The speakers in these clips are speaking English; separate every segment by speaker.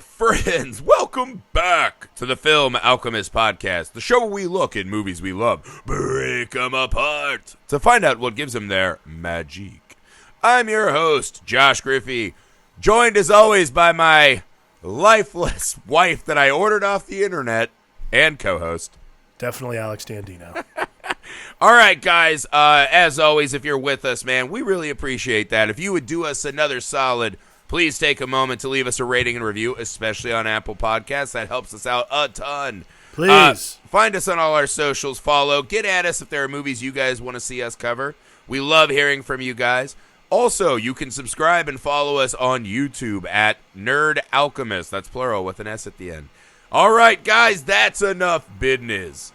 Speaker 1: friends, welcome back to the Film Alchemist podcast, the show where we look at movies we love, break them apart, to find out what gives them their magic. I'm your host, Josh Griffey, joined as always by my lifeless wife that I ordered off the internet and co-host.
Speaker 2: Definitely Alex Dandino.
Speaker 1: All right, guys, as always, if you're with us, man, we really appreciate that. If you would do us another solid, please take a moment to leave us a rating and review, especially on Apple Podcasts. That helps us out a ton.
Speaker 2: Please.
Speaker 1: Find us on all our socials. Follow. Get at us if there are movies you guys want to see us cover. We love hearing from you guys. Also, you can subscribe and follow us on YouTube at Nerd Alchemist. That's plural with an S at the end. All right, guys, that's enough business.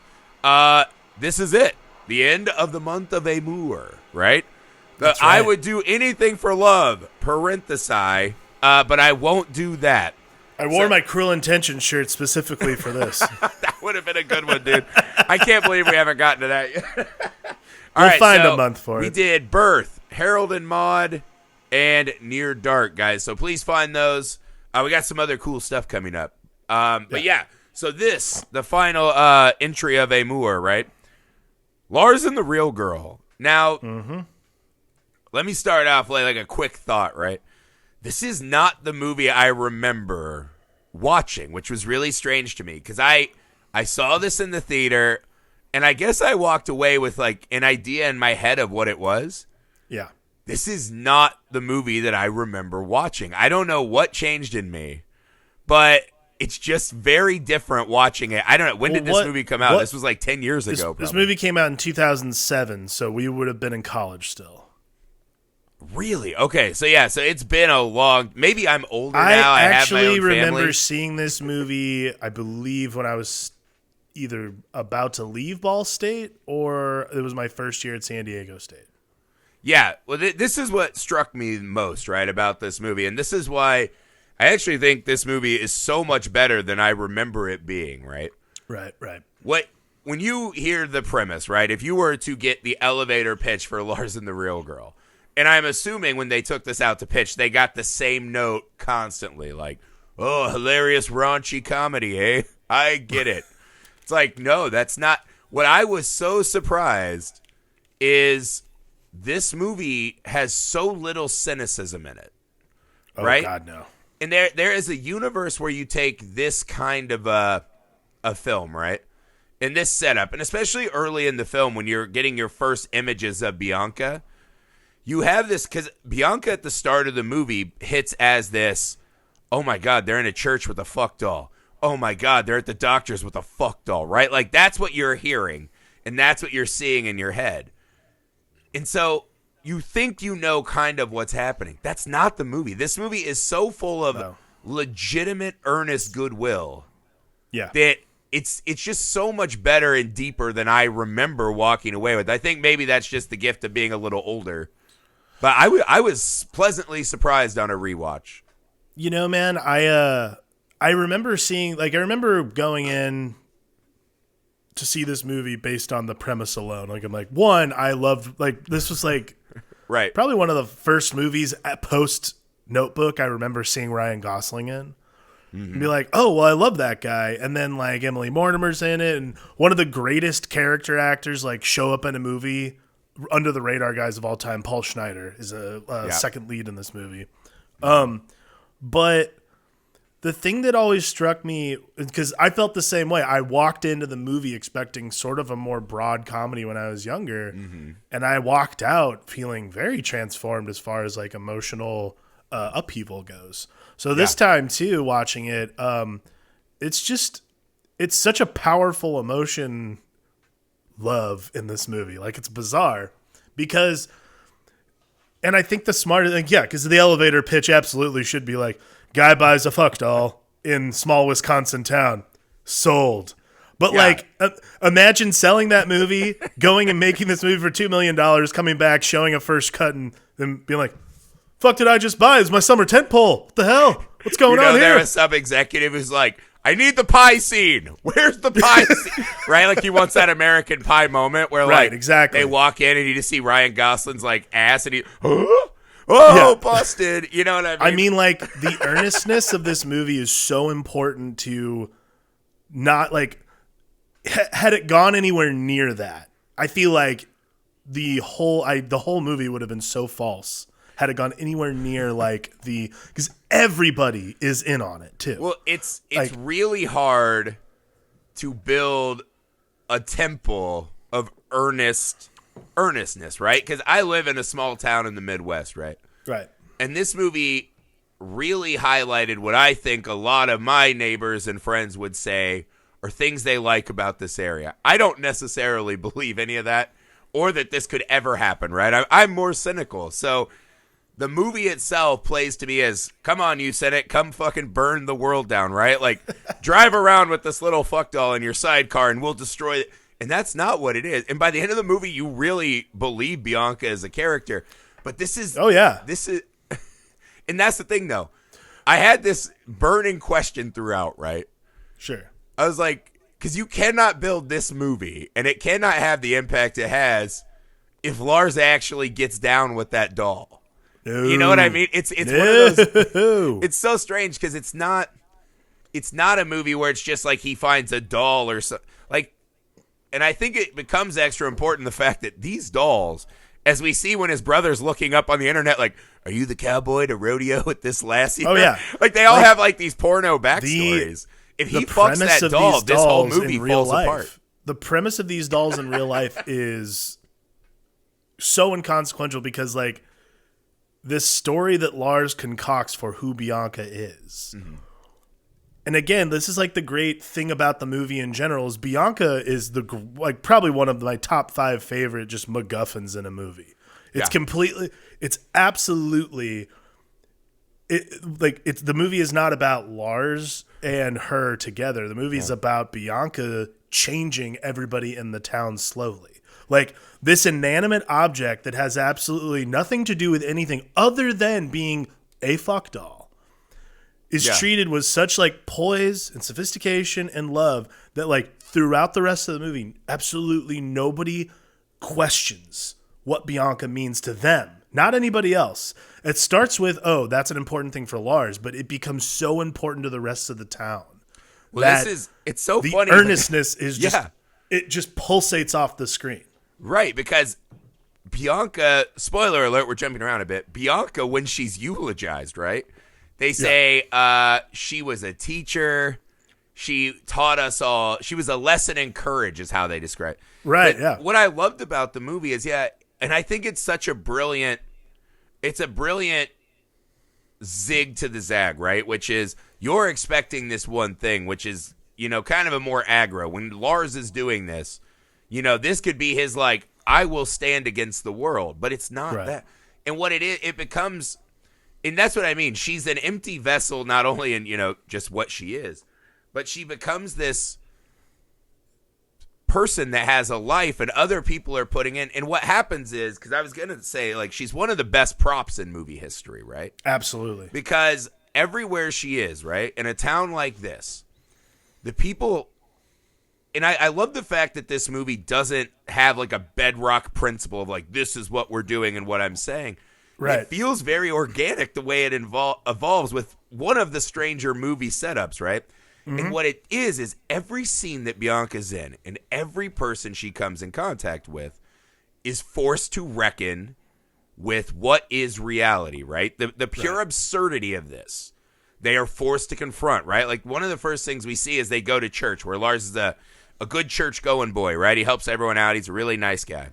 Speaker 1: This is it. The end of the month of Amour, right?
Speaker 2: That's right.
Speaker 1: I would do anything for love, parenthesi, but I won't do that.
Speaker 2: I wore my Cruel Intentions shirt specifically for this.
Speaker 1: That would have been a good one, dude. I can't believe we haven't gotten to that yet.
Speaker 2: We'll find a month for it.
Speaker 1: We did Birth, Harold and Maude, and Near Dark, guys. So please find those. We got some other cool stuff coming up. But yeah, so the final entry of Amour, right? Lars and the Real Girl. Now, let me start off like a quick thought, right? This is not the movie I remember watching, which was really strange to me because I saw this in the theater, and I guess I walked away with like an idea in my head of what it was.
Speaker 2: Yeah.
Speaker 1: This is not the movie that I remember watching. I don't know what changed in me, but it's just very different watching it. I don't know. When did this movie come out? This was like 10 years ago.
Speaker 2: This movie came out in 2007, so we would have been in college still.
Speaker 1: Really? Okay. So yeah. So it's been a long. Maybe I'm older now.
Speaker 2: I
Speaker 1: have my own
Speaker 2: actually remember
Speaker 1: family.
Speaker 2: seeing this movie. I believe when I was either about to leave Ball State or it was my first year at San Diego State.
Speaker 1: Yeah. Well, this is what struck me most, right, about this movie, and this is why I actually think this movie is so much better than I remember it being. Right.
Speaker 2: Right.
Speaker 1: When you hear the premise, right? If you were to get the elevator pitch for Lars and the Real Girl. And I'm assuming when they took this out to pitch, they got the same note constantly. Like, oh, hilarious, raunchy comedy, eh? I get it. It's like, no, that's not. What I was so surprised is this movie has so little cynicism in it. Right?
Speaker 2: Oh, God, no.
Speaker 1: And there is a universe where you take this kind of a film, right? In this setup, and especially early in the film when you're getting your first images of Bianca, you have this, because Bianca at the start of the movie hits as this, oh my God, they're in a church with a fuck doll. Oh my God, they're at the doctor's with a fuck doll, right? Like that's what you're hearing, and that's what you're seeing in your head. And so you think you know kind of what's happening. That's not the movie. This movie is so full of legitimate, earnest goodwill that it's just so much better and deeper than I remember walking away with. I think maybe that's just the gift of being a little older. But I was pleasantly surprised on a rewatch.
Speaker 2: You know, man, I remember going in to see this movie based on the premise alone. Like, I'm like, one, I loved, like, this was like
Speaker 1: right,
Speaker 2: probably one of the first movies at post Notebook I remember seeing Ryan Gosling in. And be like, oh, well, I love that guy. And then, like, Emily Mortimer's in it, and one of the greatest character actors, like, show up in a movie, under the radar guys of all time, Paul Schneider is a second lead in this movie. But the thing that always struck me, because I felt the same way, I walked into the movie expecting sort of a more broad comedy when I was younger, and I walked out feeling very transformed as far as like emotional upheaval goes. So this time too, watching it, it's such a powerful emotion love in this movie. Like, it's bizarre because, and I think the smarter thing, because the elevator pitch absolutely should be like, guy buys a fuck doll in small Wisconsin town, sold. But imagine selling that movie, going and making this movie for $2 million, coming back, showing a first cut, and then being like, fuck did I just buy? It's my summer tent pole. What the hell? What's going on here?
Speaker 1: There was some executive who's like, I need the pie scene. Where's the pie scene? Right? Like he wants that American Pie moment where
Speaker 2: exactly.
Speaker 1: They walk in and you just see Ryan Gosling's like ass and he, huh? oh, busted. You know what I mean?
Speaker 2: I mean, like, the earnestness of this movie is so important to not, like, had it gone anywhere near that, I feel like the whole movie would have been so false had it gone anywhere near, like, because everybody is in on it, too.
Speaker 1: Well, it's
Speaker 2: like,
Speaker 1: really hard to build a temple of earnestness, right? Because I live in a small town in the Midwest, right?
Speaker 2: Right.
Speaker 1: And this movie really highlighted what I think a lot of my neighbors and friends would say are things they like about this area. I don't necessarily believe any of that or that this could ever happen, right? I'm more cynical. So the movie itself plays to me as, come on, you Senate, come fucking burn the world down, right? Like, drive around with this little fuck doll in your sidecar and we'll destroy it. And that's not what it is. And by the end of the movie, you really believe Bianca as a character. But this is...
Speaker 2: Oh, yeah.
Speaker 1: This is... And that's the thing, though. I had this burning question throughout, right?
Speaker 2: Sure.
Speaker 1: I was like, because you cannot build this movie, and it cannot have the impact it has if Lars actually gets down with that doll.
Speaker 2: No.
Speaker 1: You know what I mean? It's one of those... It's so strange because it's not a movie where it's just like he finds a doll or so. Like, and I think it becomes extra important the fact that these dolls, as we see when his brother's looking up on the internet, like, are you the cowboy to rodeo with this lassie?
Speaker 2: Oh, yeah.
Speaker 1: Like, they all have, like, these porno backstories. If he fucks that doll, this whole movie falls apart.
Speaker 2: The premise of these dolls in real life is so inconsequential because, like, this story that Lars concocts for who Bianca is. Mm-hmm. And again, this is like the great thing about the movie in general is Bianca is like probably one of my top 5 favorite just MacGuffins in a movie. It's absolutely the movie is not about Lars and her together. The movie is about Bianca changing everybody in the town slowly. Like, this inanimate object that has absolutely nothing to do with anything other than being a fuck doll is treated with such, like, poise and sophistication and love that, like, throughout the rest of the movie, absolutely nobody questions what Bianca means to them. Not anybody else. It starts with, oh, that's an important thing for Lars, but it becomes so important to the rest of the town.
Speaker 1: Well, it's so funny.
Speaker 2: The earnestness is just, it just pulsates off the screen.
Speaker 1: Right, because Bianca, spoiler alert, we're jumping around a bit. Bianca, when she's eulogized, right? They say she was a teacher. She taught us all. She was a lesson in courage is how they describe it.
Speaker 2: Right,
Speaker 1: but what I loved about the movie is, and I think it's such a brilliant, zig to the zag, right? Which is you're expecting this one thing, which is, kind of a more aggro. When Lars is doing this, this could be his, like, I will stand against the world, but it's not that. And what it is, it becomes, and that's what I mean. She's an empty vessel, not only in, just what she is, but she becomes this person that has a life and other people are putting in. And what happens is, because I was going to say, like, she's one of the best props in movie history, right?
Speaker 2: Absolutely.
Speaker 1: Because everywhere she is, right, in a town like this, the people... And I love the fact that this movie doesn't have, like, a bedrock principle of, like, this is what we're doing and what I'm saying.
Speaker 2: Right.
Speaker 1: It feels very organic the way it evolves with one of the stranger movie setups, right? Mm-hmm. And what it is every scene that Bianca's in and every person she comes in contact with is forced to reckon with what is reality, right? The pure absurdity of this. They are forced to confront, right? Like, one of the first things we see is they go to church, where Lars is a good church-going boy, right? He helps everyone out. He's a really nice guy.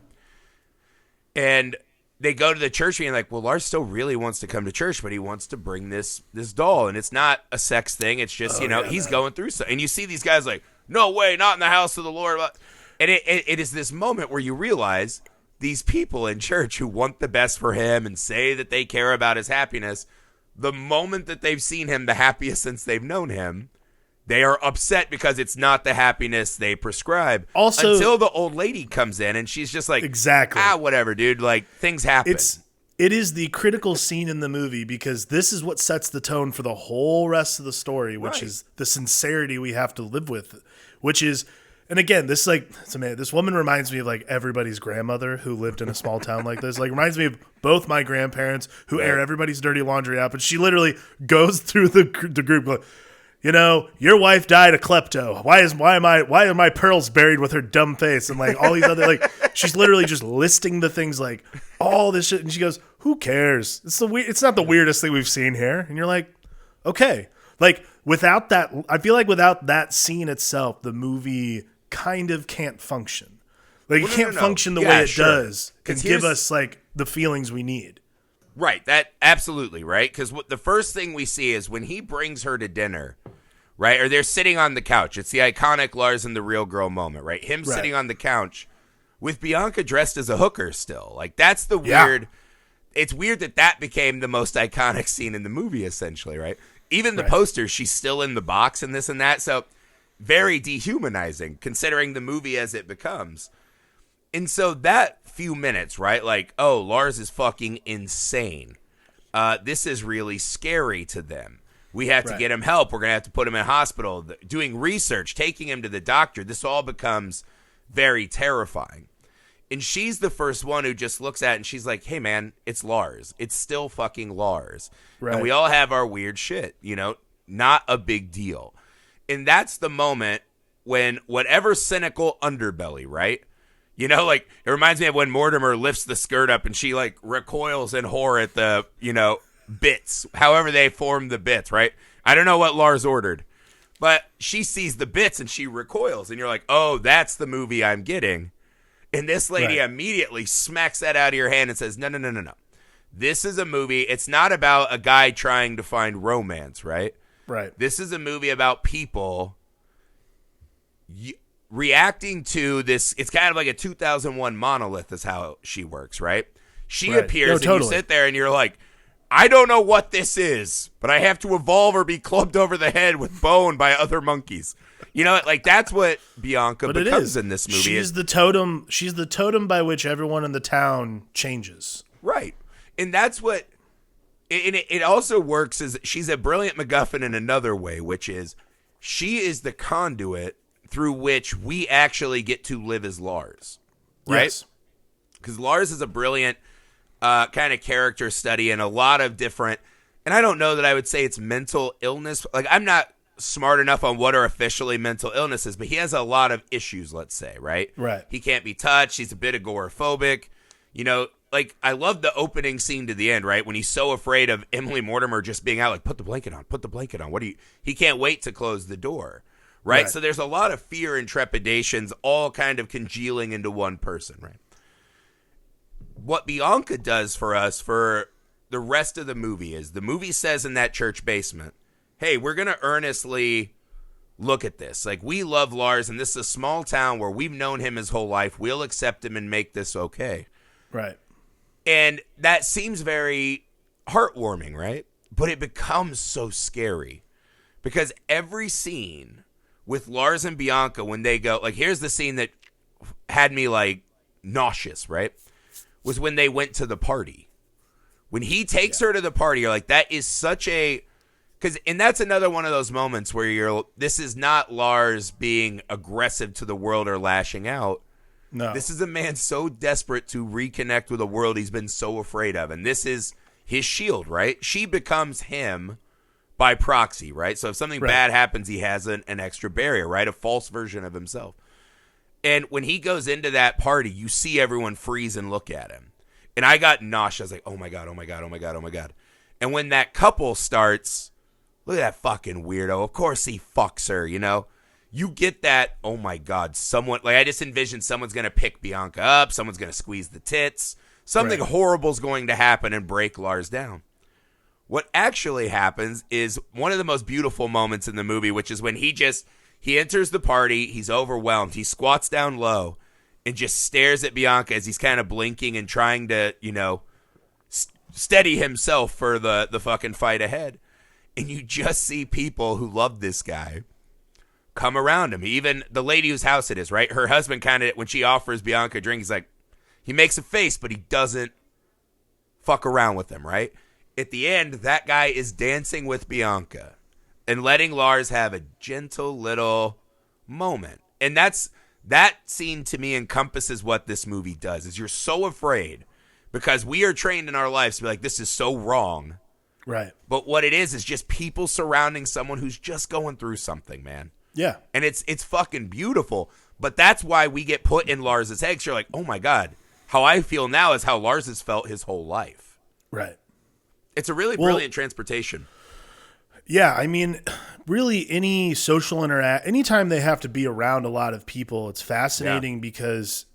Speaker 1: And they go to the church meeting like, well, Lars still really wants to come to church, but he wants to bring this doll. And it's not a sex thing. It's just, he's going through something. And you see these guys like, no way, not in the house of the Lord. And it is this moment where you realize these people in church who want the best for him and say that they care about his happiness, the moment that they've seen him the happiest since they've known him, they are upset because it's not the happiness they prescribe.
Speaker 2: Also,
Speaker 1: until the old lady comes in and she's just like,
Speaker 2: exactly,
Speaker 1: whatever, dude. Like, things happen.
Speaker 2: It is the critical scene in the movie because this is what sets the tone for the whole rest of the story, which is the sincerity we have to live with, which is And again, this woman reminds me of like everybody's grandmother who lived in a small town like this. Like reminds me of both my grandparents who air everybody's dirty laundry out. But she literally goes through the group going, you know, your wife died a klepto. Why are my pearls buried with her dumb face? And like all these other, like, she's literally just listing the things, like all this shit. And she goes, who cares? It's not the weirdest thing we've seen here. And you're like, okay. Like without that, I feel like without that scene itself, the movie kind of can't function. Like it can't function the way it does and give us like the feelings we need.
Speaker 1: Right. That absolutely right. Because the first thing we see is when he brings her to dinner, right? Or they're sitting on the couch. It's the iconic Lars and the real girl moment, right? Him sitting on the couch with Bianca dressed as a hooker still. Like that's the weird. It's weird that became the most iconic scene in the movie, essentially, right? Even the poster, she's still in the box and this and that. So very dehumanizing considering the movie as it becomes. And so that few minutes, right? Like, oh, Lars is fucking insane. This is really scary to them. We have to get him help. We're going to have to put him in hospital, doing research, taking him to the doctor. This all becomes very terrifying. And she's the first one who just looks at it and she's like, hey, man, it's Lars. It's still fucking Lars. Right. And we all have our weird shit, you know, not a big deal. And that's the moment when whatever cynical underbelly, right? You know, like it reminds me of when Mortimer lifts the skirt up and she like recoils in horror at the, you know, bits, however they form the bits, right? I don't know what Lars ordered, but she sees the bits and she recoils and you're like, oh, that's the movie I'm getting. And this lady immediately smacks that out of your hand and says, no. This is a movie. It's not about a guy trying to find romance, right?
Speaker 2: Right.
Speaker 1: This is a movie about people reacting to this. It's kind of like a 2001 monolith is how she works, right? She appears and you sit there and you're like, I don't know what this is, but I have to evolve or be clubbed over the head with bone by other monkeys. You know, like that's what Bianca becomes in this movie.
Speaker 2: She's the totem. She's the totem by which everyone in the town changes.
Speaker 1: Right. And that's what it also works is she's a brilliant MacGuffin in another way, which is she is the conduit through which we actually get to live as Lars. Right?
Speaker 2: Yes.
Speaker 1: Because Lars is a brilliant kind of character study and a lot of different, and I don't know that I would say it's mental illness. Like I'm not smart enough on what are officially mental illnesses, but he has a lot of issues, let's say, right?
Speaker 2: Right.
Speaker 1: He can't be touched. He's a bit agoraphobic. You know, like I love the opening scene to the end, right? When he's so afraid of Emily Mortimer just being out, like, put the blanket on. He can't wait to close the door, right? So there's a lot of fear and trepidations all kind of congealing into one person, right? What Bianca does for us for the rest of the movie is the movie says in that church basement, hey, we're going to earnestly look at this. Like, we love Lars, and this is a small town where we've known him his whole life. We'll accept him and make this okay.
Speaker 2: Right.
Speaker 1: And that seems very heartwarming, right? But it becomes so scary because every scene with Lars and Bianca, when they go, like, here's the scene that had me, like, nauseous, right? Was when they went to the party. When he takes her to the party, you're like, that is such a... And that's another one of those moments where this is not Lars being aggressive to the world or lashing out.
Speaker 2: No.
Speaker 1: This is a man so desperate to reconnect with a world he's been so afraid of. And this is his shield, right? She becomes him by proxy, right? So if something bad happens, he has an extra barrier, right? A false version of himself. And when he goes into that party, you see everyone freeze and look at him. And I got nauseous. I was like, oh my God, oh my God, oh my God, oh my God. And when that couple starts... Look at that fucking weirdo. Of course he fucks her, you know? You get that, oh my God, someone... Like, I just envisioned someone's going to pick Bianca up. Someone's going to squeeze the tits. Something horrible's going to happen and break Lars down. What actually happens is one of the most beautiful moments in the movie, which is when he enters the party. He's overwhelmed. He squats down low and just stares at Bianca as he's kind of blinking and trying to, you know, steady himself for the fucking fight ahead. And you just see people who love this guy come around him. Even the lady whose house it is, right? Her husband kind of, when she offers Bianca a drink, he's like, he makes a face, but he doesn't fuck around with him, right? At the end, that guy is dancing with Bianca and letting Lars have a gentle little moment. And that scene to me encompasses what this movie does. Is you're so afraid because we are trained in our lives to be like, this is so wrong.
Speaker 2: Right.
Speaker 1: But what it is just people surrounding someone who's just going through something, man.
Speaker 2: Yeah.
Speaker 1: And it's fucking beautiful. But that's why we get put in Lars's head. You're like, oh my God, how I feel now is how Lars has felt his whole life.
Speaker 2: Right.
Speaker 1: It's a really brilliant transportation.
Speaker 2: Yeah, I mean, really any social anytime they have to be around a lot of people, it's fascinating because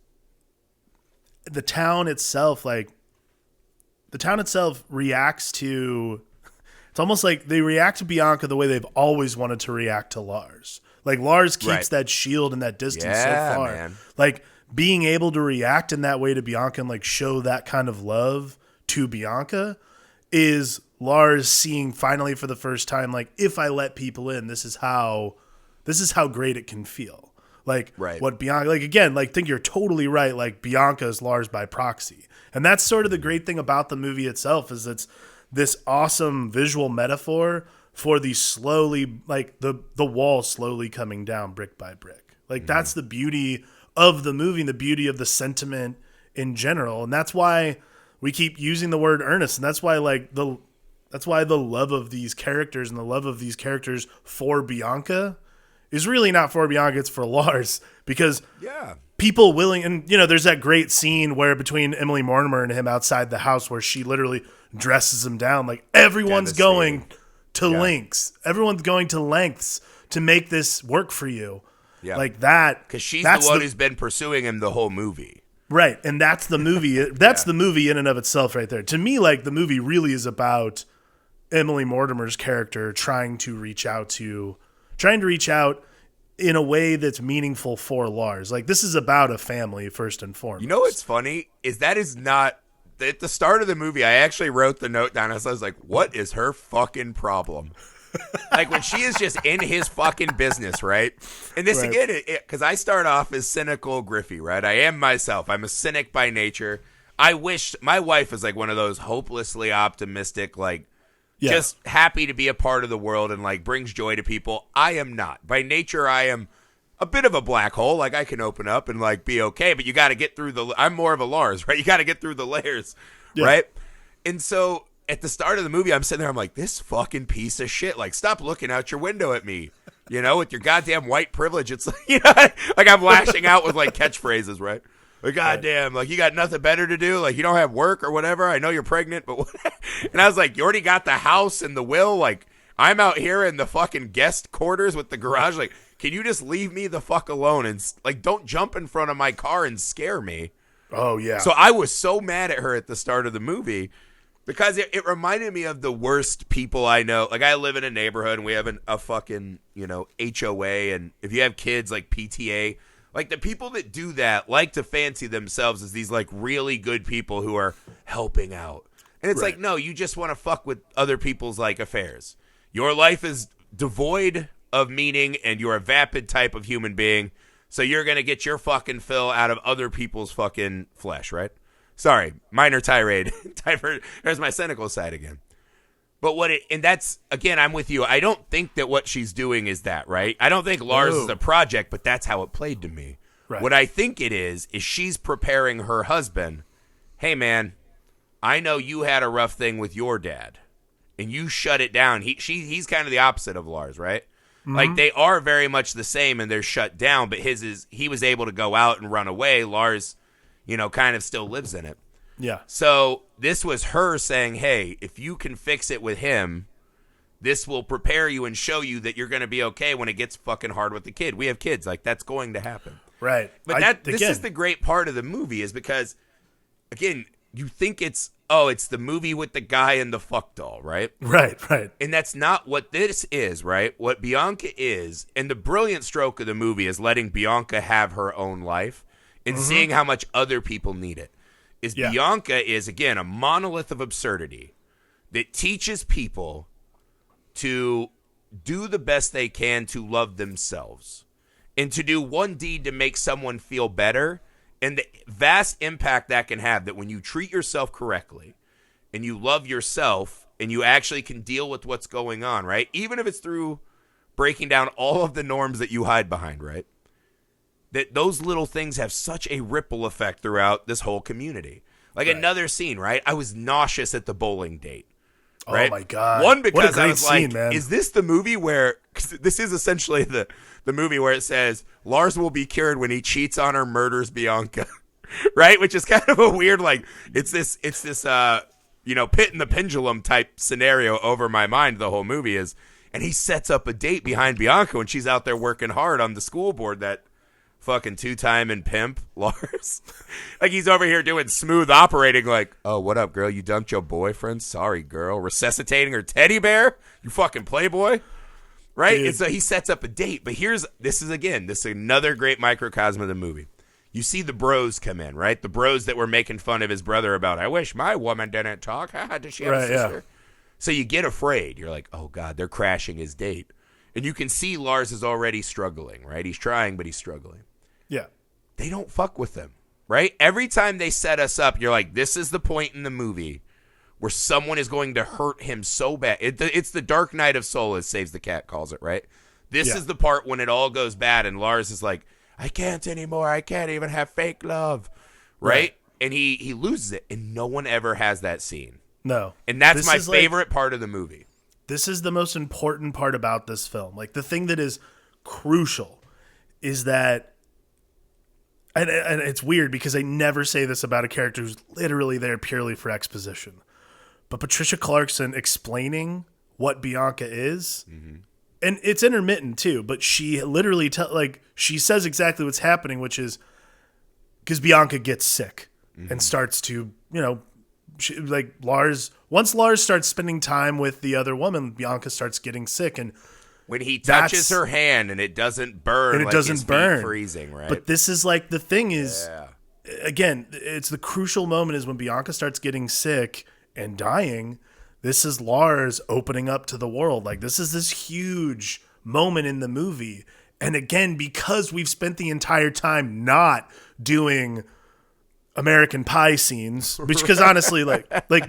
Speaker 2: the town itself reacts to, it's almost like they react to Bianca the way they've always wanted to react to Lars. Like Lars keeps that shield and that distance so far. Man. Like being able to react in that way to Bianca and like show that kind of love to Bianca is Lars seeing finally for the first time, like, if I let people in, this is how great it can feel. Like what Bianca, like, again, like, think you're totally right. Like Bianca is Lars by proxy. And that's sort of the great thing about the movie itself is it's this awesome visual metaphor for the slowly, like the wall slowly coming down brick by brick. Like that's the beauty of the movie and the beauty of the sentiment in general. And that's why we keep using the word earnest. And that's why that's why the love of these characters and the love of these characters for Bianca is really not for Bianca, it's for Lars. Because people willing, and there's that great scene where between Emily Mortimer and him outside the house where she literally dresses him down. Like everyone's going to lengths. Everyone's going to lengths to make this work for you. Yeah. Like that.
Speaker 1: Because she's the one who's been pursuing him the whole movie.
Speaker 2: Right. And that's the movie. That's the movie in and of itself right there. To me, like the movie really is about Emily Mortimer's character trying to reach out in a way that's meaningful for Lars. Like this is about a family first and foremost.
Speaker 1: You know what's funny is that is not at the start of the movie. I actually wrote the note down. I was like, what is her fucking problem? Like when she is just in his fucking business, right? And this again, because I start off as cynical Griffey, right? I am myself. I'm a cynic by nature. I wish my wife is like one of those hopelessly optimistic, like, just happy to be a part of the world and like brings joy to people. I am not. By nature, I am a bit of a black hole. Like I can open up and like be okay, but you got to get through I'm more of a Lars, right? You got to get through the layers, right? And so at the start of the movie, I'm sitting there, I'm like, this fucking piece of shit. Like, stop looking out your window at me, with your goddamn white privilege. It's like, like I'm lashing out with like catchphrases, right? Like, goddamn, like you got nothing better to do. Like you don't have work or whatever. I know you're pregnant, but what? And I was like, you already got the house and the will. Like I'm out here in the fucking guest quarters with the garage. Like, can you just leave me the fuck alone and like don't jump in front of my car and scare me?
Speaker 2: Oh yeah.
Speaker 1: So I was so mad at her at the start of the movie because it reminded me of the worst people I know. Like I live in a neighborhood and we have a fucking HOA, and if you have kids, like PTA. Like, the people that do that like to fancy themselves as these, like, really good people who are helping out. And it's like, no, you just want to fuck with other people's, like, affairs. Your life is devoid of meaning, and you're a vapid type of human being, so you're going to get your fucking fill out of other people's fucking flesh, right? Sorry, minor tirade. There's my cynical side again. But and that's, again, I'm with you. I don't think that what she's doing is that, right? I don't think Lars is a project, but that's how it played to me. Right. What I think it is she's preparing her husband. Hey, man, I know you had a rough thing with your dad, and you shut it down. He's kind of the opposite of Lars, right? Mm-hmm. Like, they are very much the same, and they're shut down, but he was able to go out and run away. Lars, kind of still lives in it.
Speaker 2: Yeah.
Speaker 1: So this was her saying, hey, if you can fix it with him, this will prepare you and show you that you're going to be okay when it gets fucking hard with the kid. We have kids. Like, that's going to happen.
Speaker 2: Right.
Speaker 1: But this is the great part of the movie is because, again, you think it's the movie with the guy and the fuck doll, right?
Speaker 2: Right.
Speaker 1: And that's not what this is, right? What Bianca is, and the brilliant stroke of the movie is letting Bianca have her own life and seeing how much other people need it. Bianca is, again, a monolith of absurdity that teaches people to do the best they can to love themselves and to do one deed to make someone feel better, and the vast impact that can have, that when you treat yourself correctly and you love yourself and you actually can deal with what's going on, right? Even if it's through breaking down all of the norms that you hide behind, right? that those little things have such a ripple effect throughout this whole community. Like another scene, right? I was nauseous at the bowling date. Right?
Speaker 2: Oh my God.
Speaker 1: One, because
Speaker 2: what a great
Speaker 1: I was like,
Speaker 2: scene, man.
Speaker 1: is this the movie where, cause this is essentially the movie where it says Lars will be cured when he cheats on or murders Bianca. Right? Which is kind of a weird, like, it's this Pit and the Pendulum type scenario over my mind. The whole movie is, and he sets up a date behind Bianca when she's out there working hard on the school board, that fucking 2-time and pimp Lars. Like, he's over here doing smooth operating, like, oh, what up, girl? You dumped your boyfriend? Sorry, girl. Resuscitating her teddy bear? You fucking playboy? Right?
Speaker 2: Dude.
Speaker 1: And so he sets up a date. But this is another great microcosm of the movie. You see the bros come in, right? The bros that were making fun of his brother about, I wish my woman didn't talk. Does she have a sister? Yeah. So you get afraid. You're like, oh, God, they're crashing his date. And you can see Lars is already struggling, right? He's trying, but he's struggling.
Speaker 2: Yeah.
Speaker 1: They don't fuck with them, right? Every time they set us up, you're like, this is the point in the movie where someone is going to hurt him so bad. It's the Dark Night of Soul, as Saves the Cat calls it, right? This is the part when it all goes bad, and Lars is like, I can't anymore. I can't even have fake love, right? And he loses it, and no one ever has that scene.
Speaker 2: No.
Speaker 1: And that's my favorite part of the movie.
Speaker 2: This is the most important part about this film. Like, the thing that is crucial is that, and it's weird because I never say this about a character who's literally there purely for exposition, but Patricia Clarkson explaining what Bianca is, and it's intermittent too, but she literally she says exactly what's happening, which is because Bianca gets sick and starts to, once Lars starts spending time with the other woman, Bianca starts getting sick, and
Speaker 1: when he touches her hand and it doesn't burn,
Speaker 2: and it doesn't burn,
Speaker 1: freezing, right?
Speaker 2: But this is like, the thing is, again, it's the crucial moment is when Bianca starts getting sick and dying. This is Lars opening up to the world. Like, this is this huge moment in the movie. And again, because we've spent the entire time not doing American Pie scenes, because honestly,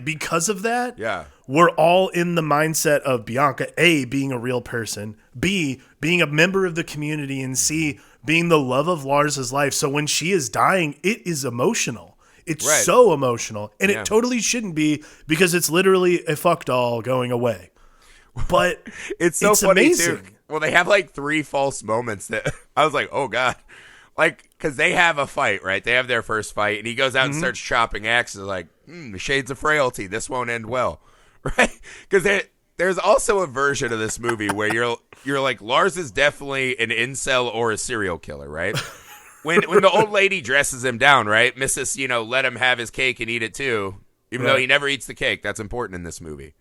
Speaker 2: because of that, we're all in the mindset of Bianca, A, being a real person, B, being a member of the community, and C, being the love of Lars's life. So when she is dying, it is emotional. It's so emotional, and it totally shouldn't be, because it's literally a fuck doll going away. But
Speaker 1: it's so funny
Speaker 2: amazing.
Speaker 1: Too. Well, they have like 3 false moments that I was like, oh God. Like, because they have a fight, right? They have their first fight, and he goes out and starts chopping axes, like, shades of frailty. This won't end well, right? Because there's also a version of this movie where you're like, Lars is definitely an incel or a serial killer, right? When the old lady dresses him down, right? Mrs., let him have his cake and eat it too, even though he never eats the cake. That's important in this movie,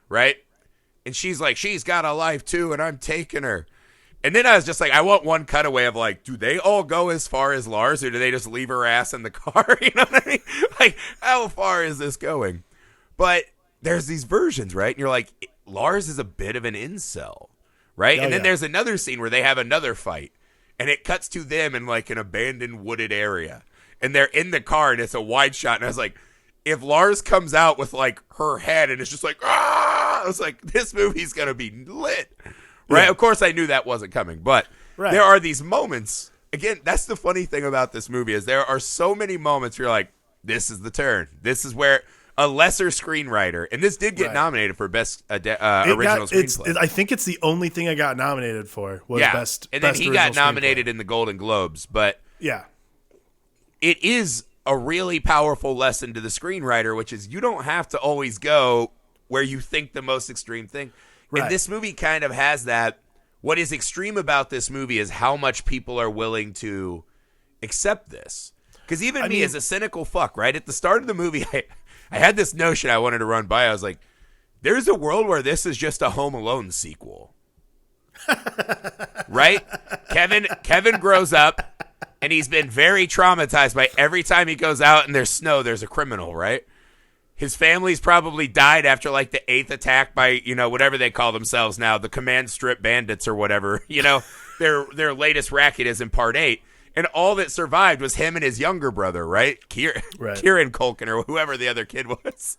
Speaker 1: right? And she's like, she's got a life too, and I'm taking her. And then I was just like, I want one cutaway of like, do they all go as far as Lars, or do they just leave her ass in the car? You know what I mean? Like, how far is this going? But there's these versions, right? And you're like, Lars is a bit of an incel, right? And then there's another scene where they have another fight. And it cuts to them in like an abandoned wooded area. And they're in the car, and it's a wide shot. And I was like, if Lars comes out with like her head and it's just like, ah, I was like, this movie's going to be lit. Right? Yeah. Of course, I knew that wasn't coming. But there are these moments. Again, that's the funny thing about this movie is there are so many moments where you're like, this is the turn. This is where a lesser screenwriter, and this did get nominated for best original screenplay.
Speaker 2: I think it's the only thing I got nominated for was best.
Speaker 1: And then
Speaker 2: best
Speaker 1: he got nominated in the Golden Globes. But it is a really powerful lesson to the screenwriter, which is you don't have to always go where you think the most extreme thing. Right. And this movie kind of has that. What is extreme about this movie is how much people are willing to accept this. Because even me, as a cynical fuck, right at the start of the movie, I had this notion I wanted to run by. I was like, there's a world where this is just a Home Alone sequel. Right? Kevin grows up, and he's been very traumatized by every time he goes out and there's snow, there's a criminal, right? His family's probably died after like the 8th attack by, whatever they call themselves now, the Command Strip Bandits or whatever. Their latest racket is in part 8. And all that survived was him and his younger brother, right? Kieran Culkin or whoever the other kid was.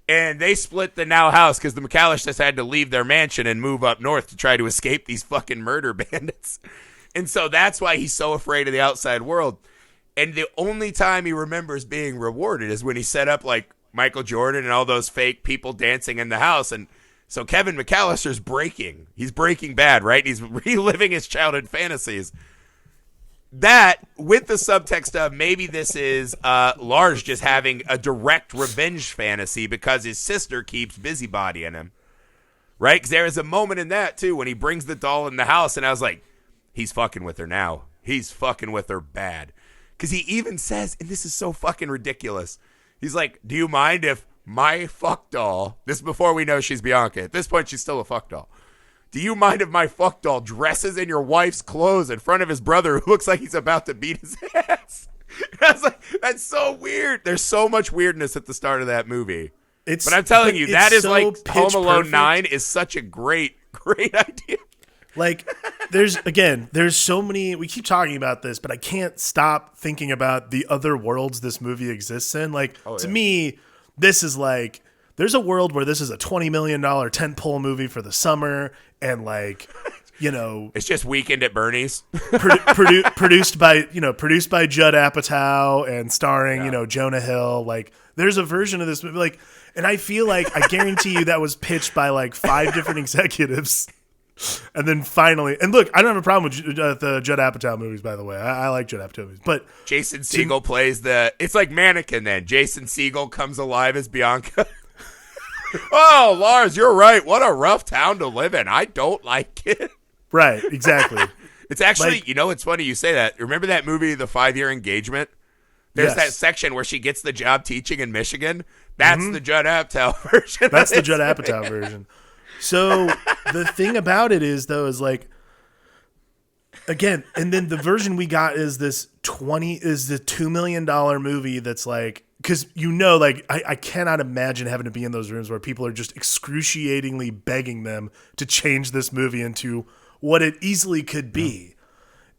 Speaker 1: And they split the now house because the McAllisters had to leave their mansion and move up north to try to escape these fucking murder bandits. And so that's why he's so afraid of the outside world. And the only time he remembers being rewarded is when he set up like Michael Jordan and all those fake people dancing in the house. And so Kevin McAllister's breaking. He's breaking bad, right? He's reliving his childhood fantasies. That, with the subtext of maybe this is Lars just having a direct revenge fantasy because his sister keeps busybodying him. Right? Because there is a moment in that, too, when he brings the doll in the house, and I was like, he's fucking with her now. He's fucking with her bad. Because he even says, and this is so fucking ridiculous, he's like, do you mind if my fuck doll, this is before we know she's Bianca. At this point, she's still a fuck doll. Do you mind if my fuck doll dresses in your wife's clothes in front of his brother who looks like he's about to beat his ass? I was like, that's so weird. There's so much weirdness at the start of that movie. But I'm telling you, that is so like Home Alone perfect. 9 is such a great idea.
Speaker 2: Like, there's so many, we keep talking about this, but I can't stop thinking about the other worlds this movie exists in. Like, to me, this is like, there's a world where this is a $20 million tentpole movie for the summer, and like, you know,
Speaker 1: it's just Weekend at Bernie's,
Speaker 2: produced by Judd Apatow and starring Jonah Hill. Like, there's a version of this movie, like, and I feel like I guarantee you that was pitched by like 5 different executives. And then finally, and look, I don't have a problem with the Judd Apatow movies, by the way. I like Judd Apatow movies, but
Speaker 1: Jason Segel plays it's like Mannequin. Then Jason Segel comes alive as Bianca. Oh, Lars, you're right. What a rough town to live in. I don't like it.
Speaker 2: Right, exactly.
Speaker 1: It's actually, it's funny you say that. Remember that movie, The 5-Year Engagement? There's that section where she gets the job teaching in Michigan. That's the Judd Apatow version.
Speaker 2: That's the Judd Apatow version. So the thing about it is, though, is like, again, and then the version we got is the $2 million movie that's like, because like I cannot imagine having to be in those rooms where people are just excruciatingly begging them to change this movie into what it easily could be.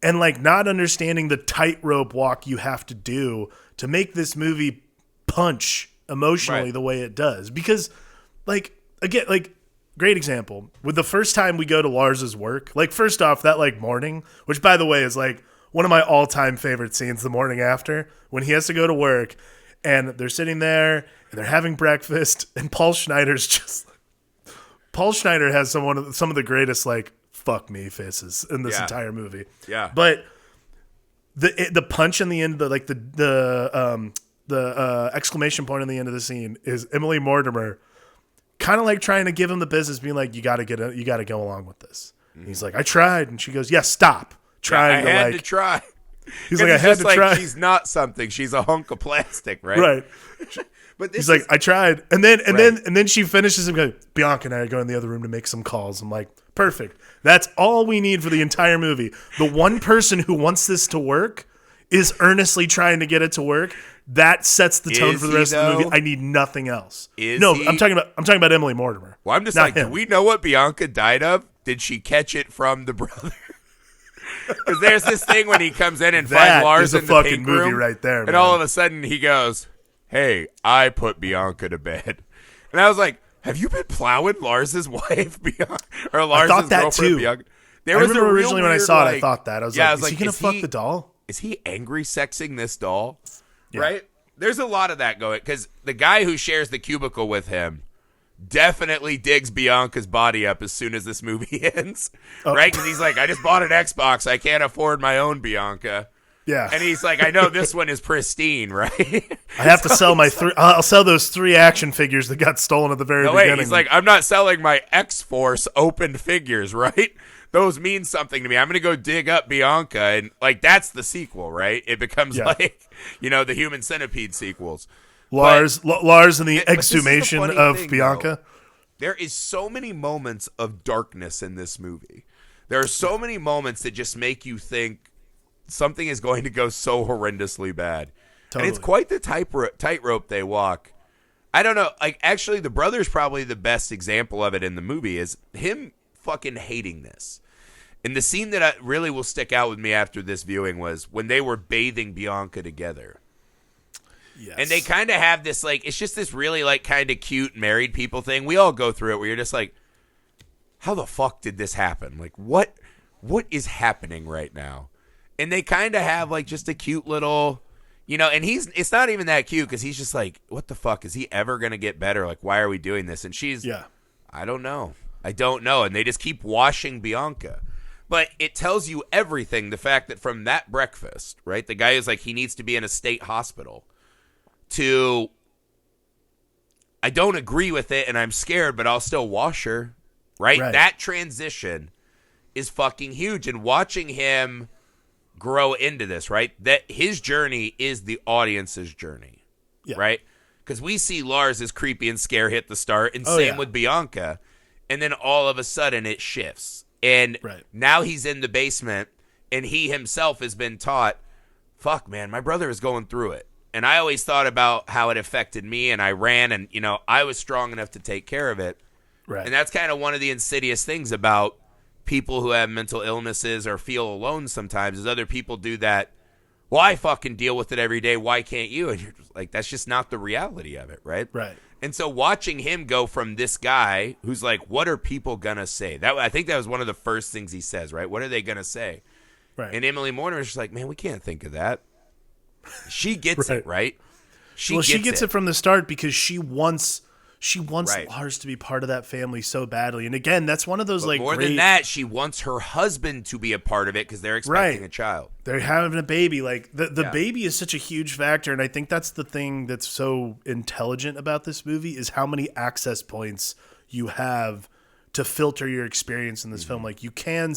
Speaker 2: And like not understanding the tightrope walk you have to do to make this movie punch emotionally the way it does. Because like, again, like, great example. With the first time we go to Lars's work, like first off, that like morning, which by the way is like one of my all-time favorite scenes, the morning after, when he has to go to work and they're sitting there and they're having breakfast and Paul Schneider has some of the greatest like fuck me faces in this entire movie.
Speaker 1: Yeah.
Speaker 2: But the punch in the end, the exclamation point in the end of the scene is Emily Mortimer kind of like trying to give him the business, being like, you got to go along with this. Mm-hmm. He's like, I tried. And she goes, yes, stop.
Speaker 1: I had to try.
Speaker 2: He's like, I had to try.
Speaker 1: She's not something. She's a hunk of plastic, right?
Speaker 2: Right. But he's like, I tried. And then she finishes and goes, Bianca and I are going in the other room to make some calls. I'm like, perfect. That's all we need for the entire movie. The one person who wants this to work is earnestly trying to get it to work. That sets the tone for the rest of the movie. I need nothing else. I'm talking about Emily Mortimer.
Speaker 1: Well, I'm just like, do we know what Bianca died of? Did she catch it from the brother? Because there's this thing when he comes in and finds Lars in the pink room,
Speaker 2: right there,
Speaker 1: and all of a sudden he goes, "Hey, I put Bianca to bed," and I was like, "Have you been plowing Lars's wife, Bianca, or Lars's girlfriend, Bianca?"
Speaker 2: I remember originally when I saw it, I thought that. I was like, is he gonna fuck the doll?
Speaker 1: Is he angry sexing this doll? Yeah. Right? There's a lot of that going, because the guy who shares the cubicle with him definitely digs Bianca's body up as soon as this movie ends. Right? Because he's like, I just bought an Xbox. I can't afford my own Bianca.
Speaker 2: Yeah.
Speaker 1: And he's like, I know this one is pristine, right?
Speaker 2: I have to sell my I'll sell those 3 action figures that got stolen at the very beginning.
Speaker 1: Wait, he's like, I'm not selling my X-Force opened figures, right? Those mean something to me. I'm going to go dig up Bianca. And, like, that's the sequel, right? It becomes like, the Human Centipede sequels.
Speaker 2: Lars and the exhumation of Bianca.
Speaker 1: Though. There is so many moments of darkness in this movie. There are so many moments that just make you think something is going to go so horrendously bad. Totally. And it's quite the tightrope they walk. I don't know. Like, actually, the brother's probably the best example of it in the movie is him fucking hating this. And the scene that really will stick out with me after this viewing was when they were bathing Bianca together.
Speaker 2: Yes.
Speaker 1: And they kind of have this, like, it's just this really, like, kind of cute married people thing. We all go through it where you're just like, how the fuck did this happen? Like, what what is happening right now? And they kind of have like just a cute little, and it's not even that cute because he's just like, what the fuck? Is he ever going to get better? Like, why are we doing this? And she's, I don't know. And they just keep washing Bianca. But it tells you everything. The fact that from that breakfast, right, the guy is like, he needs to be in a state hospital, to, I don't agree with it and I'm scared, but I'll still wash her, right? That transition is fucking huge. And watching him grow into this, right, that his journey is the audience's journey, right? Because we see Lars as creepy and scare hit the start, and same with Bianca. And then all of a sudden it shifts. And now he's in the basement, and he himself has been taught, fuck, man, my brother is going through it. And I always thought about how it affected me, and I ran, and, I was strong enough to take care of it. Right. And that's kind of one of the insidious things about people who have mental illnesses or feel alone sometimes, is other people do that. Well, I fucking deal with it every day. Why can't you? And you're just like, that's just not the reality of it, right? Right. And so watching him go from this guy who's like, what are people going to say? I think that was one of the first things he says, right? What are they going to say? Right. And Emily Mortimer's just like, man, we can't think of that. She gets it, right?
Speaker 2: She gets it from the start because she wants Lars to be part of that family so badly. And again, that's one of those
Speaker 1: more than that, she wants her husband to be a part of it because they're expecting a child.
Speaker 2: They're having a baby. Like the baby is such a huge factor, and I think that's the thing that's so intelligent about this movie is how many access points you have to filter your experience in this film. Like you can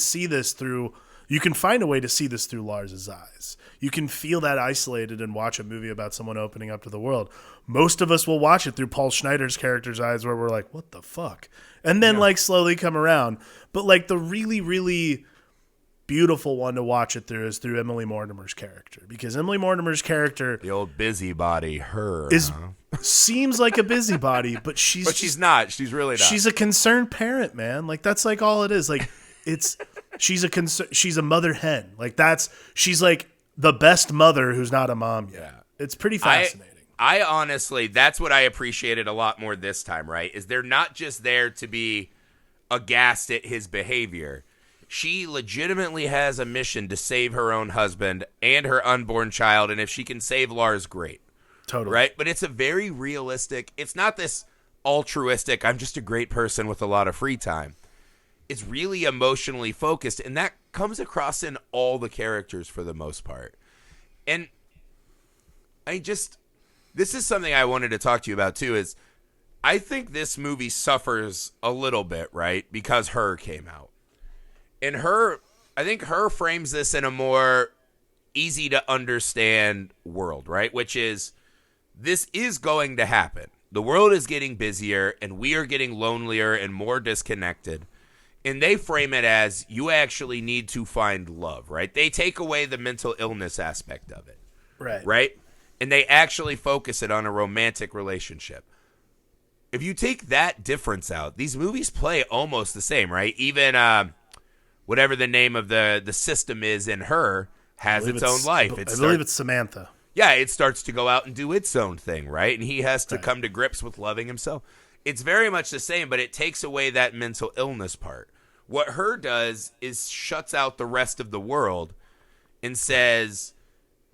Speaker 2: find a way to see this through Lars's eyes. You can feel that isolated and watch a movie about someone opening up to the world. Most of us will watch it through Paul Schneider's character's eyes where we're like, what the fuck? And then slowly come around. But the really, really beautiful one to watch it through is through Emily Mortimer's character. Because Emily Mortimer's character...
Speaker 1: The old busybody,
Speaker 2: seems like a busybody, but she's
Speaker 1: not. She's really not.
Speaker 2: She's a concerned parent, man. That's all it is. She's a mother hen. She's the best mother who's not a mom yet. Yeah. It's pretty fascinating.
Speaker 1: I honestly, that's what I appreciated a lot more this time, right? Is they're not just there to be aghast at his behavior. She legitimately has a mission to save her own husband and her unborn child, and if she can save Lars, great.
Speaker 2: Totally.
Speaker 1: Right? But it's a very realistic, it's not this altruistic, I'm just a great person with a lot of free time. It's really emotionally focused, and that comes across in all the characters for the most part. And this is something I wanted to talk to you about too, is I think this movie suffers a little bit, right? Because Her came out. And I think Her frames this in a more easy to understand world, right? Which is, this is going to happen. The world is getting busier, and we are getting lonelier and more disconnected. And they frame it as, you actually need to find love, right? They take away the mental illness aspect of it.
Speaker 2: Right.
Speaker 1: Right? And they actually focus it on a romantic relationship. If you take that difference out, these movies play almost the same, right? Even whatever the name of the system is in Her has its own life.
Speaker 2: I believe it's Samantha.
Speaker 1: Yeah, it starts to go out and do its own thing, right? And he has to come to grips with loving himself. It's very much the same, but it takes away that mental illness part. What Her does is shuts out the rest of the world and says,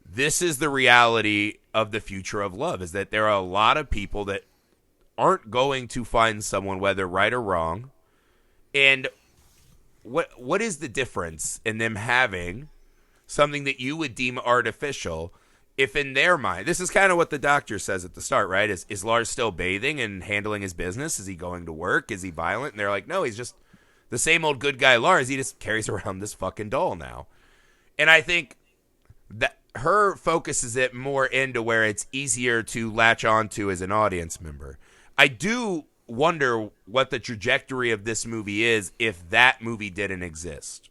Speaker 1: this is the reality of the future of love, is that there are a lot of people that aren't going to find someone, whether right or wrong. And what is the difference in them having something that you would deem artificial if in their mind, this is kind of what the doctor says at the start, right? Is Lars still bathing and handling his business? Is he going to work? Is he violent? And they're like, no, he's just the same old good guy Lars. He just carries around this fucking doll now. And I think that Her focuses it more into where it's easier to latch onto as an audience member. I do wonder what the trajectory of this movie is if that movie didn't exist.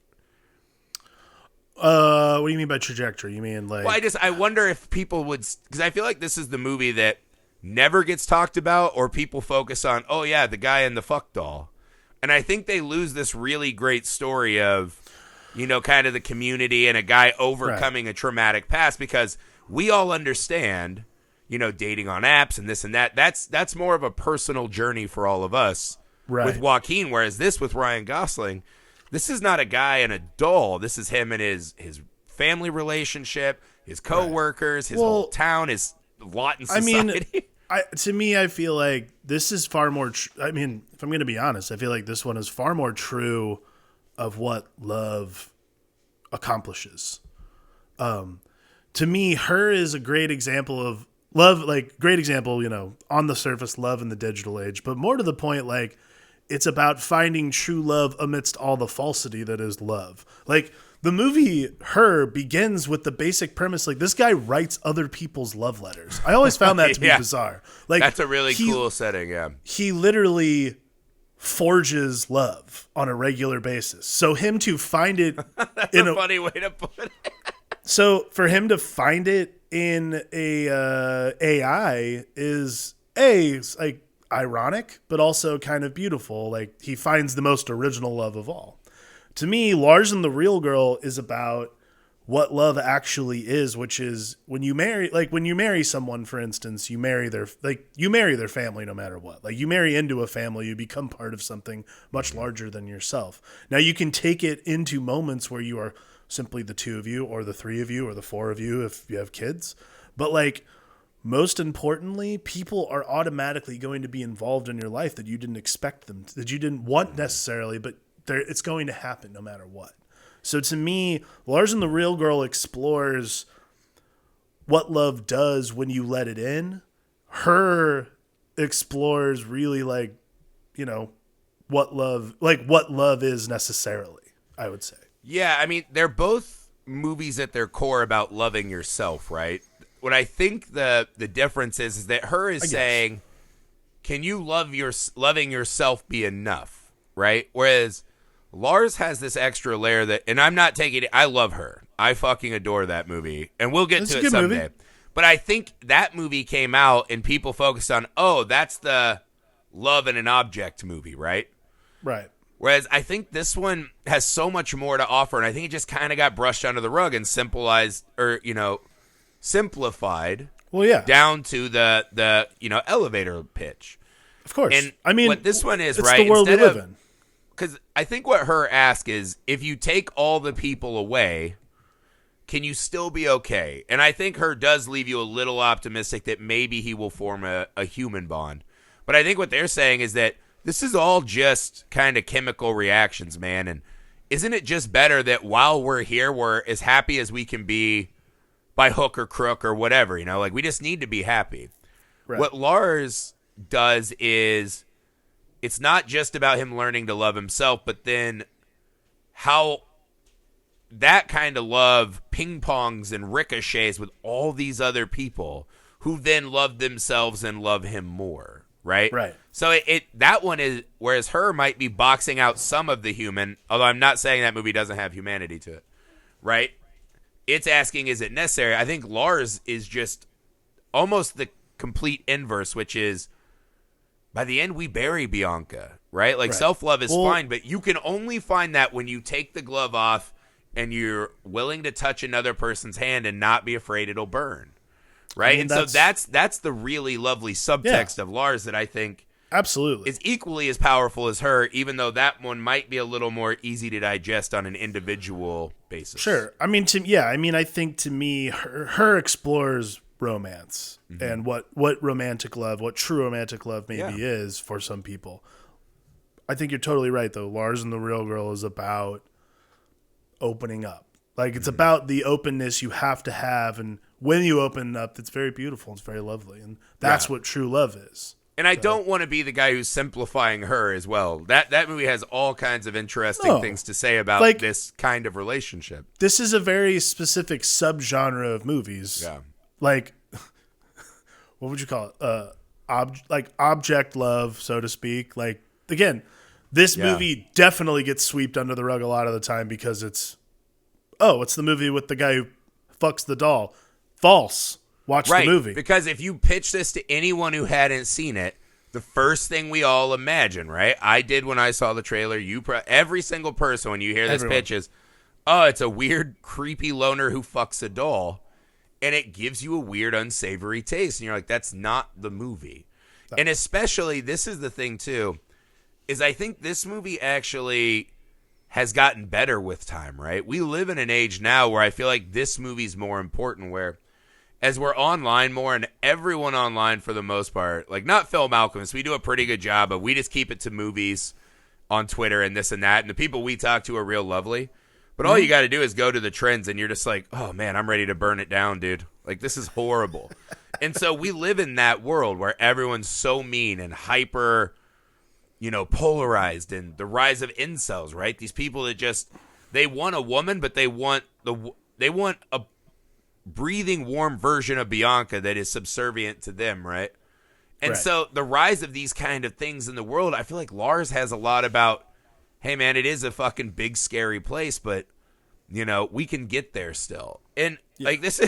Speaker 2: What do you mean by trajectory? You mean
Speaker 1: Well, I wonder if people would, because I feel like this is the movie that never gets talked about, or people focus on, oh yeah, the guy in the fuck doll. And I think they lose this really great story of, kind of the community and a guy overcoming a traumatic past, because we all understand, dating on apps and this and that. That's more of a personal journey for all of us with Joaquin, whereas this with Ryan Gosling, this is not a guy and a doll. This is him and his family relationship, his coworkers, his whole town, his lot in society.
Speaker 2: To me, I feel like this is far more. I mean, if I'm going to be honest, I feel like this one is far more true of what love accomplishes. To me, her is a great example of love. Like, great example, on the surface, love in the digital age, but more to the point, like, it's about finding true love amidst all the falsity that is love. Like, the movie Her begins with the basic premise, like, this guy writes other people's love letters. I always found that to be bizarre. Like,
Speaker 1: that's a really cool setting, yeah.
Speaker 2: He literally forges love on a regular basis. So him to find it
Speaker 1: that's in a funny way to put it.
Speaker 2: So for him to find it in a AI is it's like ironic, but also kind of beautiful. Like, he finds the most original love of all. To me, Lars and the Real Girl is about what love actually is, which is when you marry someone, for instance, you marry their family no matter what. Like, you marry into a family, you become part of something much larger than yourself. Now, you can take it into moments where you are simply the two of you, or the three of you, or the four of you if you have kids. But, like, most importantly, people are automatically going to be involved in your life that you didn't expect them to, that you didn't want necessarily, but it's going to happen no matter what. So to me, Lars and the Real Girl explores what love does when you let it in. Her explores really, like, what love is necessarily, I would say.
Speaker 1: Yeah, I mean, they're both movies at their core about loving yourself, right? What I think the difference is that Her is saying, can you loving yourself be enough, right? Whereas Lars has this extra layer that, and I'm not taking it, I love Her. I fucking adore that movie, and we'll get to it someday. Movie. But I think that movie came out and people focused on, that's the love in an object movie, right?
Speaker 2: Right.
Speaker 1: Whereas I think this one has so much more to offer, and I think it just kind of got brushed under the rug and simplified down to the elevator pitch.
Speaker 2: Of course.
Speaker 1: And
Speaker 2: I mean,
Speaker 1: what this one is,
Speaker 2: it's
Speaker 1: right?
Speaker 2: the world we live in.
Speaker 1: Because I think what Her asks is, if you take all the people away, can you still be okay? And I think Her does leave you a little optimistic that maybe he will form a human bond. But I think what they're saying is that this is all just kind of chemical reactions, man. And isn't it just better that while we're here, we're as happy as we can be by hook or crook or whatever, Like, we just need to be happy. Right. What Lars does is, it's not just about him learning to love himself, but then how that kind of love ping-pongs and ricochets with all these other people who then love themselves and love him more. Right?
Speaker 2: Right.
Speaker 1: So that one is, whereas Her might be boxing out some of the human, although I'm not saying that movie doesn't have humanity to it, right? It's asking, is it necessary? I think Lars is just almost the complete inverse, which is, by the end, we bury Bianca, right? Like, self-love is fine, but you can only find that when you take the glove off and you're willing to touch another person's hand and not be afraid it'll burn. Right. I mean, and so that's the really lovely subtext of Lars that I think
Speaker 2: absolutely
Speaker 1: is equally as powerful as Her, even though that one might be a little more easy to digest on an individual basis.
Speaker 2: Sure. I mean, I think to me, Her explores romance and what romantic love, what true romantic love maybe is for some people. I think you're totally right, though. Lars and the Real Girl is about opening up. Like, it's about the openness you have to have, and when you open up, it's very beautiful. It's very lovely, and that's what true love is.
Speaker 1: And I don't want to be the guy who's simplifying Her as well. That movie has all kinds of interesting things to say about this kind of relationship.
Speaker 2: This is a very specific subgenre of movies.
Speaker 1: Yeah.
Speaker 2: Like, what would you call it? Object love, so to speak. Like, again, this movie definitely gets swept under the rug a lot of the time because it's the movie with the guy who fucks the doll. False. Watch the movie.
Speaker 1: Because if you pitch this to anyone who hadn't seen it, the first thing we all imagine, right? I did when I saw the trailer. Every single person, when you hear this pitch, is, it's a weird, creepy loner who fucks a doll. And it gives you a weird, unsavory taste. And you're like, that's not the movie. No. And especially, this is the thing, too, is I think this movie actually has gotten better with time, right? We live in an age now where I feel like this movie's more important, where as we're online more, and everyone online for the most part, like not Film Alchemist, we do a pretty good job, but we just keep it to movies on Twitter and this and that, and the people we talk to are real lovely. But all you got to do is go to the trends, and you're just like, oh man, I'm ready to burn it down, dude. Like, this is horrible. And so we live in that world where everyone's so mean and hyper, polarized, and the rise of incels, right? These people that just, they want a woman, but they want a breathing warm version of Bianca that is subservient to them, right? And
Speaker 2: right.
Speaker 1: So the rise of these kind of things in the world, I feel like Lars has a lot about, hey man, it is a fucking big scary place, but we can get there still. And like this,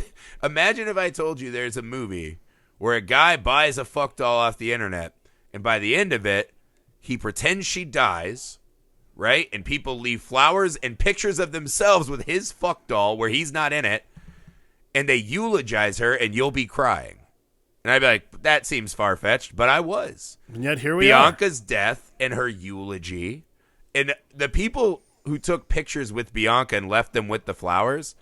Speaker 1: imagine if I told you there's a movie where a guy buys a fuck doll off the internet, and by the end of it, he pretends she dies, right? And people leave flowers and pictures of themselves with his fuck doll where he's not in it, and they eulogize her, and you'll be crying. And I'd be like, that seems far-fetched, but I was.
Speaker 2: And yet here we are.
Speaker 1: Bianca's death and her eulogy, and the people who took pictures with Bianca and left them with the flowers,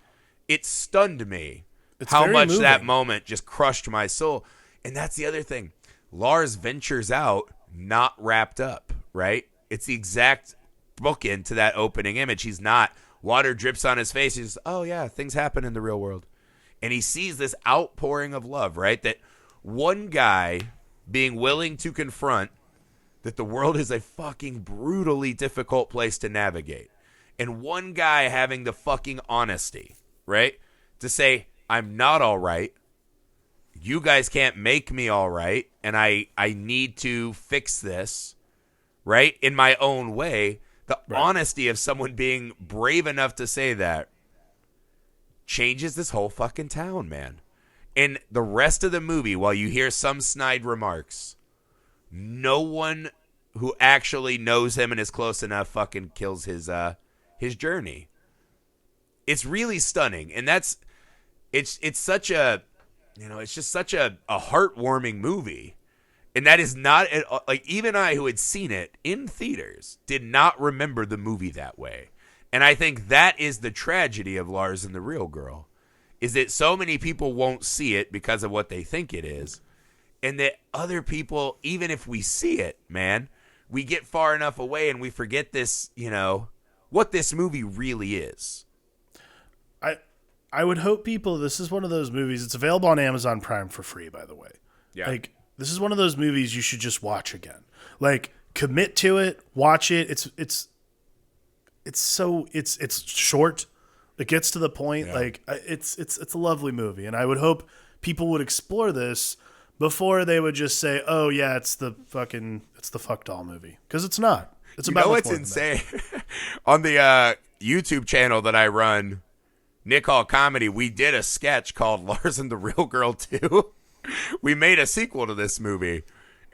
Speaker 1: it stunned me how much
Speaker 2: moving.
Speaker 1: that moment just crushed my soul. And that's the other thing. Lars ventures out not wrapped up, right? It's the exact bookend to that opening image. He's not. Water drips on his face. He's just, oh yeah, things happen in the real world. And he sees this outpouring of love, right? That one guy being willing to confront that the world is a fucking brutally difficult place to navigate. And one guy having the fucking honesty, right? To say, I'm not all right. You guys can't make me all right. And I need to fix this, right? In my own way. The honesty of someone being brave enough to say that changes this whole fucking town, man. And the rest of the movie, while you hear some snide remarks, no one who actually knows him and is close enough fucking kills his journey. It's really stunning, and it's such a, it's just such a heartwarming movie. And that is not, like, even I who had seen it in theaters did not remember the movie that way. And I think that is the tragedy of Lars and the Real Girl, is that so many people won't see it because of what they think it is. And that other people, even if we see it, man, we get far enough away and we forget this, what this movie really is.
Speaker 2: I would hope people, this is one of those movies, it's available on Amazon Prime for free, by the way.
Speaker 1: Yeah.
Speaker 2: Like, this is one of those movies you should just watch again. Like, commit to it, watch it. It's short. It gets to the point. Yeah. Like, it's a lovely movie, and I would hope people would explore this before they would just say, "Oh yeah, it's the fuck doll movie," because it's not. It's about
Speaker 1: what's insane on the YouTube channel that I run, Nick Hall Comedy. We did a sketch called Lars and the Real Girl 2. We made a sequel to this movie,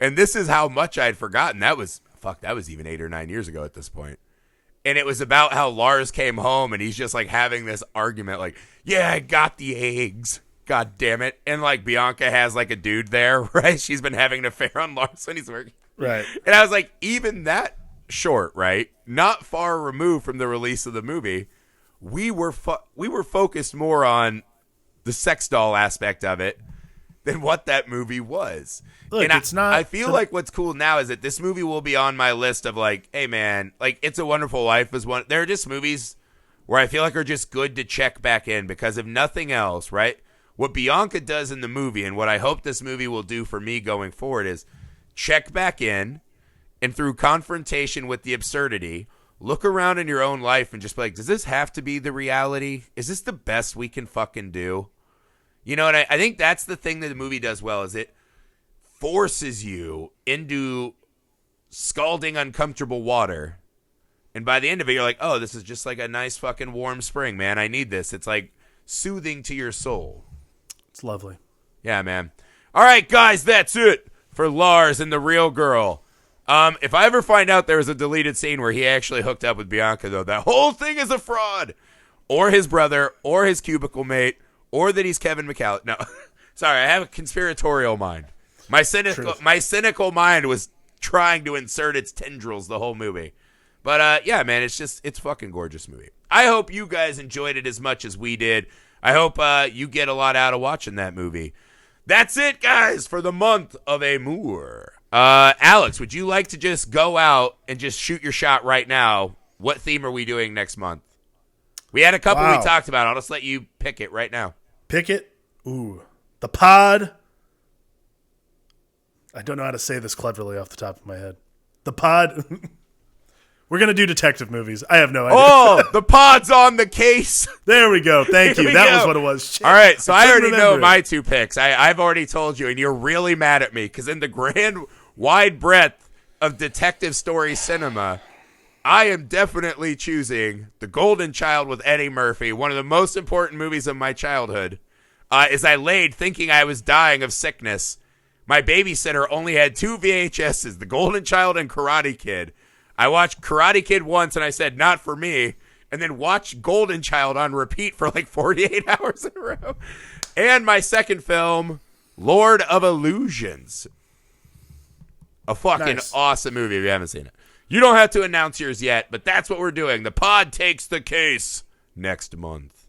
Speaker 1: and this is how much I'd forgotten. That was even 8 or 9 years ago at this point. And it was about how Lars came home and he's just like having this argument, like, yeah, I got the eggs. God damn it. And like Bianca has like a dude there, right? She's been having an affair on Lars when he's working.
Speaker 2: Right.
Speaker 1: And I was like, even that short, right? Not far removed from the release of the movie, we were focused more on the sex doll aspect of it than what that movie was.
Speaker 2: Look,
Speaker 1: and
Speaker 2: it's not.
Speaker 1: I feel like what's cool now is that this movie will be on my list of like, hey man, like It's a Wonderful Life is one. There are just movies where I feel like are just good to check back in because if nothing else, right? What Bianca does in the movie and what I hope this movie will do for me going forward is check back in and through confrontation with the absurdity, look around in your own life and just be like, does this have to be the reality? Is this the best we can fucking do? And I think that's the thing that the movie does well is it forces you into scalding, uncomfortable water. And by the end of it, you're like, oh, this is just like a nice fucking warm spring, man. I need this. It's like soothing to your soul.
Speaker 2: It's lovely.
Speaker 1: Yeah, man. All right, guys, that's it for Lars and the Real Girl. If I ever find out there was a deleted scene where he actually hooked up with Bianca, though, that whole thing is a fraud. Or his brother, or his cubicle mate, or that he's Kevin McCall. No, sorry, I have a conspiratorial mind. My cynical mind was trying to insert its tendrils the whole movie. But yeah, man, it's a fucking gorgeous movie. I hope you guys enjoyed it as much as we did. I hope you get a lot out of watching that movie. That's it, guys, for the month of Amour. Alex, would you like to just go out and just shoot your shot right now? What theme are we doing next month? We had a couple we talked about. I'll just let you pick it right now.
Speaker 2: Pick it? Ooh. The pod. I don't know how to say this cleverly off the top of my head. The pod. We're going to do detective movies. I have no idea.
Speaker 1: Oh, the pod's on the case.
Speaker 2: There we go. Thank you. That was what it was. Shit.
Speaker 1: All right, so I already know
Speaker 2: it.
Speaker 1: my two picks. I've already told you, and you're really mad at me because in the grand, wide breadth of detective story cinema, I am definitely choosing The Golden Child with Eddie Murphy, one of the most important movies of my childhood. As I laid thinking I was dying of sickness, my babysitter only had 2 VHSs, The Golden Child and Karate Kid. I watched Karate Kid once and I said, not for me, and then watched Golden Child on repeat for like 48 hours in a row. And my second film, Lord of Illusions. A fucking awesome movie if you haven't seen it. You don't have to announce yours yet, but that's what we're doing. The pod takes the case next month.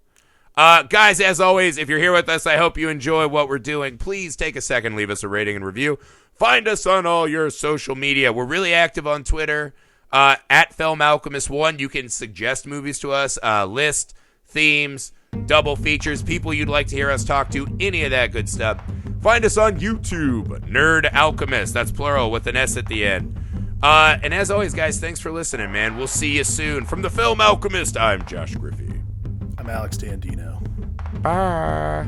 Speaker 1: Guys, as always, if you're here with us, I hope you enjoy what we're doing. Please take a second, leave us a rating and review. Find us on all your social media. We're really active on Twitter. At Film Alchemist 1, you can suggest movies to us, list, themes, double features, people you'd like to hear us talk to, any of that good stuff. Find us on YouTube, Nerd Alchemist. That's plural with an S at the end. And as always, guys, thanks for listening, man. We'll see you soon. From the Film Alchemist, I'm Josh Griffey.
Speaker 2: I'm Alex Dandino.
Speaker 1: Bye.